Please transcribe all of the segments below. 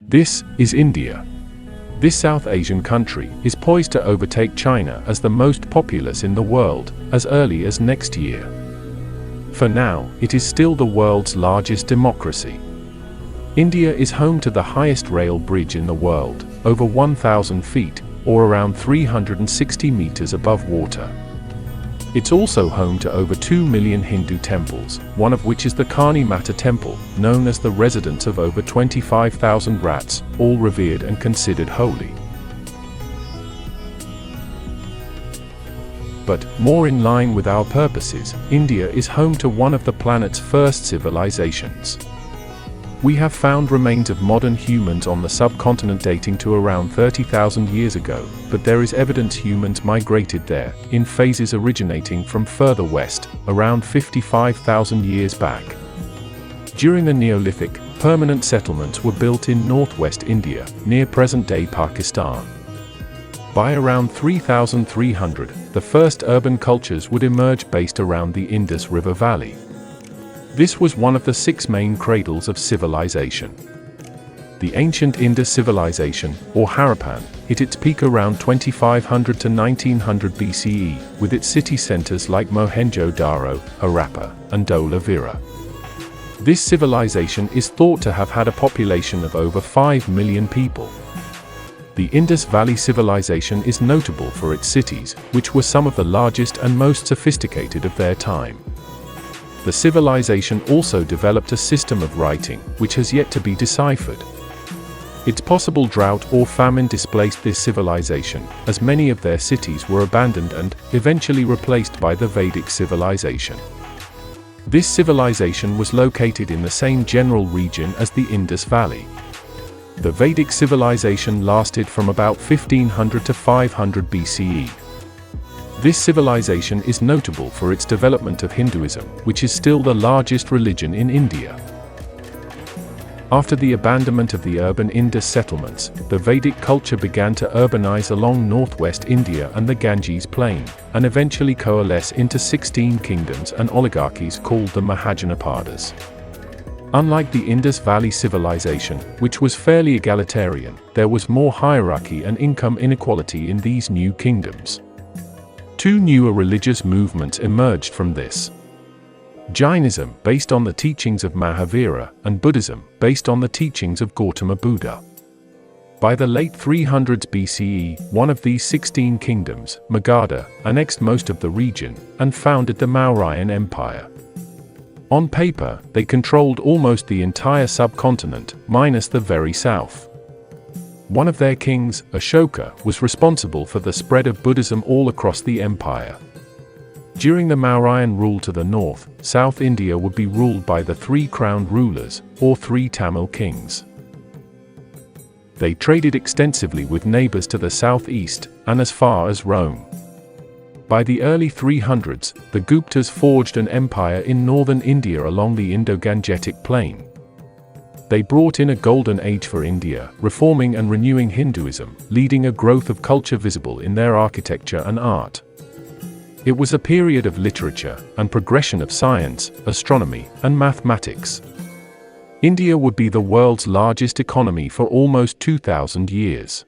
This is India. This South Asian country is poised to overtake China as the most populous in the world as early as next year. For now, it is still the world's largest democracy. India is home to the highest rail bridge in the world, over 1,000 feet, or around 360 meters above water. It's also home to over 2 million Hindu temples, one of which is the Kani Mata temple, known as the residence of over 25,000 rats, all revered and considered holy. But, more in line with our purposes, India is home to one of the planet's first civilizations. We have found remains of modern humans on the subcontinent dating to around 30,000 years ago, but there is evidence humans migrated there, in phases originating from further west, around 55,000 years back. During the Neolithic, permanent settlements were built in northwest India, near present-day Pakistan. By around 3,300, the first urban cultures would emerge based around the Indus River Valley. This was one of the 6 main cradles of civilization. The ancient Indus civilization, or Harappan, hit its peak around 2500 to 1900 BCE, with its city centers like Mohenjo-Daro, Harappa, and Dholavira. This civilization is thought to have had a population of over 5 million people. The Indus Valley civilization is notable for its cities, which were some of the largest and most sophisticated of their time. The civilization also developed a system of writing, which has yet to be deciphered. Its possible drought or famine displaced this civilization, as many of their cities were abandoned and, eventually replaced by the Vedic civilization. This civilization was located in the same general region as the Indus Valley. The Vedic civilization lasted from about 1500 to 500 BCE. This civilization is notable for its development of Hinduism, which is still the largest religion in India. After the abandonment of the urban Indus settlements, the Vedic culture began to urbanize along northwest India and the Ganges plain, and eventually coalesce into 16 kingdoms and oligarchies called the Mahajanapadas. Unlike the Indus Valley civilization, which was fairly egalitarian, there was more hierarchy and income inequality in these new kingdoms. 2 newer religious movements emerged from this. Jainism, based on the teachings of Mahavira, and Buddhism, based on the teachings of Gautama Buddha. By the late 300s BCE, one of these 16 kingdoms, Magadha, annexed most of the region, and founded the Mauryan Empire. On paper, they controlled almost the entire subcontinent, minus the very south. One of their kings, Ashoka, was responsible for the spread of Buddhism all across the empire. During the Mauryan rule to the north, South India would be ruled by the 3 crowned rulers, or 3 Tamil kings. They traded extensively with neighbors to the southeast, and as far as Rome. By the early 300s, the Guptas forged an empire in northern India along the Indo-Gangetic plain. They brought in a golden age for India, reforming and renewing Hinduism, leading a growth of culture visible in their architecture and art. It was a period of literature, and progression of science, astronomy, and mathematics. India would be the world's largest economy for almost 2,000 years.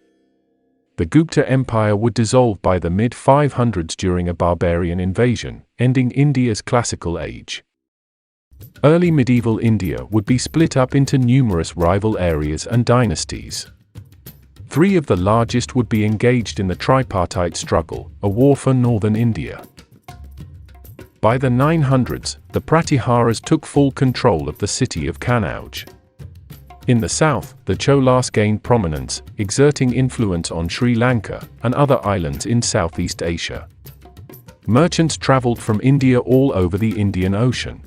The Gupta Empire would dissolve by the mid-500s during a barbarian invasion, ending India's classical age. Early medieval India would be split up into numerous rival areas and dynasties. 3 of the largest would be engaged in the tripartite struggle, a war for northern India. By the 900s, the Pratiharas took full control of the city of Kannauj. In the south, the Cholas gained prominence, exerting influence on Sri Lanka and other islands in Southeast Asia. Merchants traveled from India all over the Indian Ocean.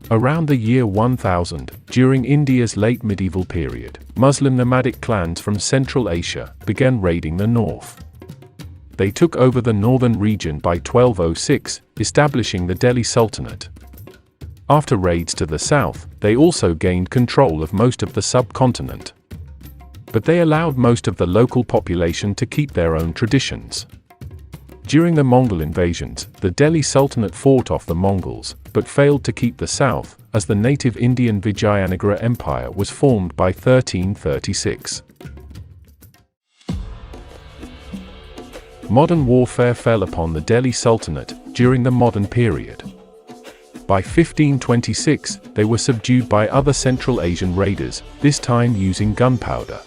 Around the year 1000, during India's late medieval period, Muslim nomadic clans from Central Asia began raiding the north. They took over the northern region by 1206, establishing the Delhi Sultanate. After raids to the south, they also gained control of most of the subcontinent. But they allowed most of the local population to keep their own traditions. During the Mongol invasions, the Delhi Sultanate fought off the Mongols, but failed to keep the south, as the native Indian Vijayanagara Empire was formed by 1336. Modern warfare fell upon the Delhi Sultanate during the modern period. By 1526, they were subdued by other Central Asian raiders, this time using gunpowder.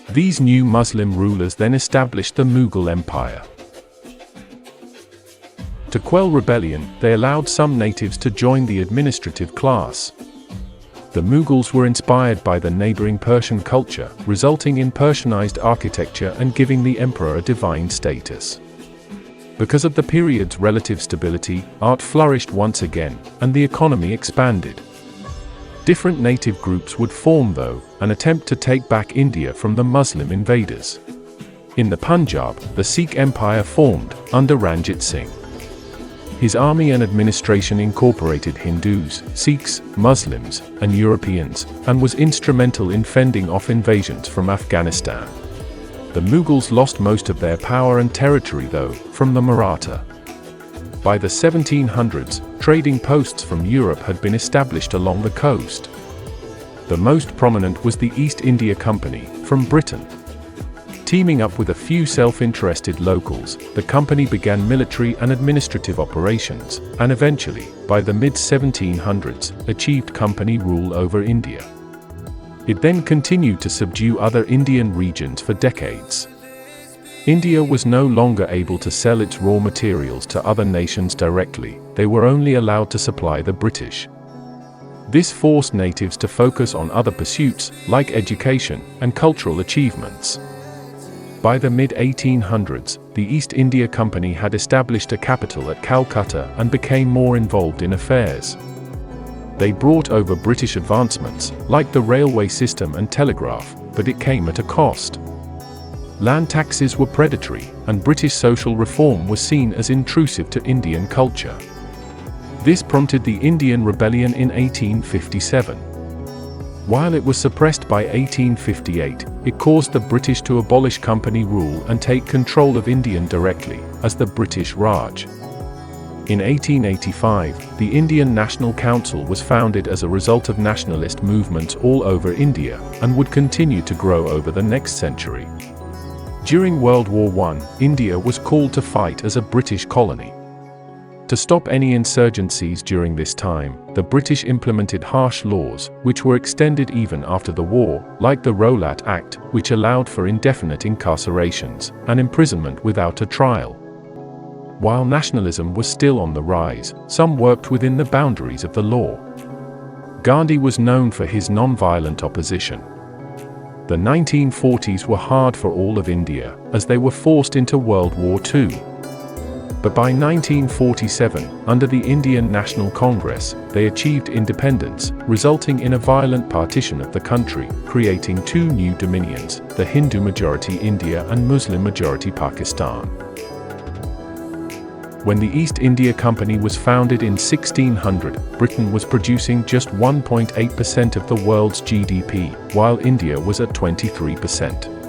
These new Muslim rulers then established the Mughal Empire. To quell rebellion, they allowed some natives to join the administrative class. The Mughals were inspired by the neighboring Persian culture, resulting in Persianized architecture and giving the emperor a divine status. Because of the period's relative stability, art flourished once again, and the economy expanded. Different native groups would form, though, and attempt to take back India from the Muslim invaders. In the Punjab, the Sikh Empire formed, under Ranjit Singh. His army and administration incorporated Hindus, Sikhs, Muslims, and Europeans, and was instrumental in fending off invasions from Afghanistan. The Mughals lost most of their power and territory, though, from the Maratha. By the 1700s, trading posts from Europe had been established along the coast. The most prominent was the East India Company, from Britain. Teaming up with a few self-interested locals, the company began military and administrative operations, and eventually, by the mid-1700s, achieved company rule over India. It then continued to subdue other Indian regions for decades. India was no longer able to sell its raw materials to other nations directly, they were only allowed to supply the British. This forced natives to focus on other pursuits, like education and cultural achievements. By the mid-1800s, the East India Company had established a capital at Calcutta and became more involved in affairs. They brought over British advancements, like the railway system and telegraph, but it came at a cost. Land taxes were predatory, and British social reform was seen as intrusive to Indian culture. This prompted the Indian Rebellion in 1857. While it was suppressed by 1858, it caused the British to abolish company rule and take control of India directly, as the British Raj. In 1885, the Indian National Council was founded as a result of nationalist movements all over India, and would continue to grow over the next century. During World War I, India was called to fight as a British colony. To stop any insurgencies during this time, the British implemented harsh laws, which were extended even after the war, like the Rowlatt Act, which allowed for indefinite incarcerations and imprisonment without a trial. While nationalism was still on the rise, some worked within the boundaries of the law. Gandhi was known for his non-violent opposition. The 1940s were hard for all of India, as they were forced into World War II. But by 1947, under the Indian National Congress, they achieved independence, resulting in a violent partition of the country, creating two new dominions, the Hindu-majority India and Muslim-majority Pakistan. When the East India Company was founded in 1600, Britain was producing just 1.8% of the world's GDP, while India was at 23%.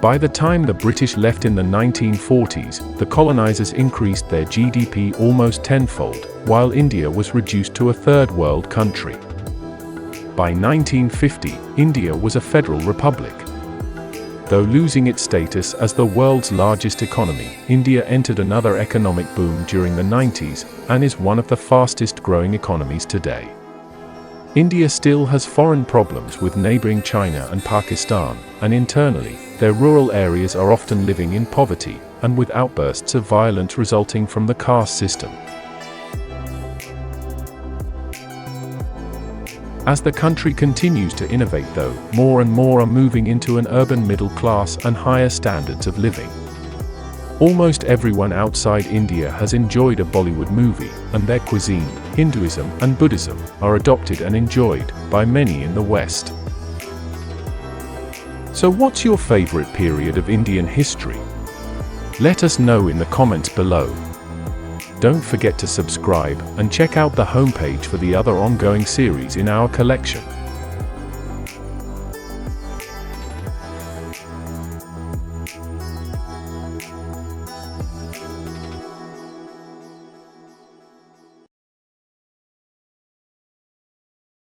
By the time the British left in the 1940s, the colonizers increased their GDP almost tenfold, while India was reduced to a third-world country. By 1950, India was a federal republic. Though losing its status as the world's largest economy, India entered another economic boom during the 90s, and is one of the fastest-growing economies today. India still has foreign problems with neighboring China and Pakistan, and internally, their rural areas are often living in poverty, and with outbursts of violence resulting from the caste system. As the country continues to innovate, though, more and more are moving into an urban middle class and higher standards of living. Almost everyone outside India has enjoyed a Bollywood movie, and their cuisine, Hinduism and Buddhism, are adopted and enjoyed by many in the West. So what's your favorite period of Indian history? Let us know in the comments below. Don't forget to subscribe and check out the homepage for the other ongoing series in our collection.